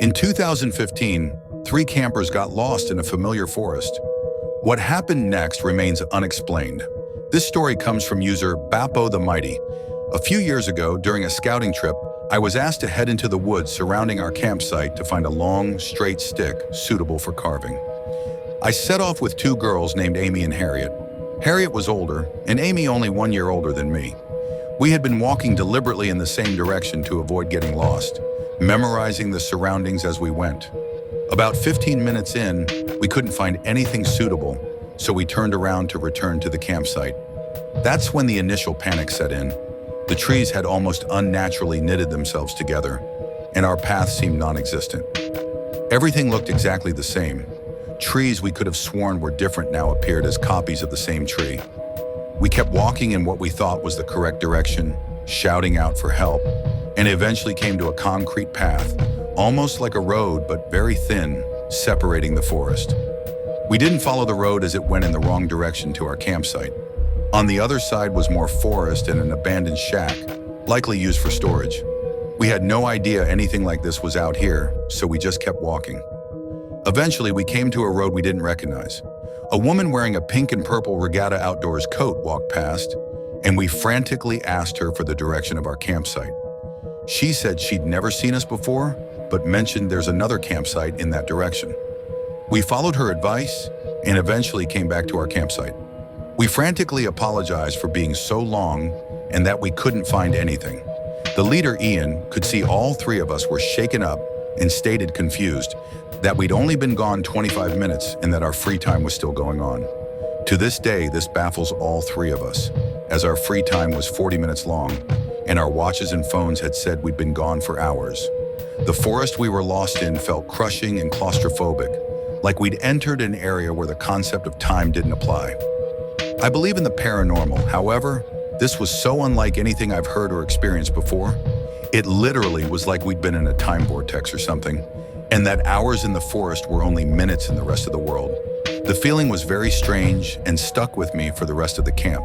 In 2015, three campers got lost in a familiar forest. What happened next remains unexplained. This story comes from user Bappo the Mighty. A few years ago, during a scouting trip, I was asked to head into the woods surrounding our campsite to find a long, straight stick suitable for carving. I set off with two girls named Amy and Harriet. Harriet was older, and Amy only 1 year older than me. We had been walking deliberately in the same direction to avoid getting lost, memorizing the surroundings as we went. About 15 minutes in, we couldn't find anything suitable, so we turned around to return to the campsite. That's when the initial panic set in. The trees had almost unnaturally knitted themselves together, and our path seemed non-existent. Everything looked exactly the same. Trees we could have sworn were different now appeared as copies of the same tree. We kept walking in what we thought was the correct direction, shouting out for help, and eventually came to a concrete path, almost like a road but very thin, separating the forest. We didn't follow the road as it went in the wrong direction to our campsite. On the other side was more forest and an abandoned shack, likely used for storage. We had no idea anything like this was out here, so we just kept walking. Eventually, we came to a road we didn't recognize. A woman wearing a pink and purple Regatta Outdoors coat walked past, and we frantically asked her for the direction of our campsite. She said she'd never seen us before, but mentioned there's another campsite in that direction. We followed her advice and eventually came back to our campsite. We frantically apologized for being so long and that we couldn't find anything. The leader, Ian, could see all three of us were shaken up and stated confused that we'd only been gone 25 minutes and that our free time was still going on. To this day, this baffles all three of us, as our free time was 40 minutes long and our watches and phones had said we'd been gone for hours. The forest we were lost in felt crushing and claustrophobic, like we'd entered an area where the concept of time didn't apply. I believe in the paranormal, however, this was so unlike anything I've heard or experienced before. It literally was like we'd been in a time vortex or something, and that hours in the forest were only minutes in the rest of the world. The feeling was very strange and stuck with me for the rest of the camp.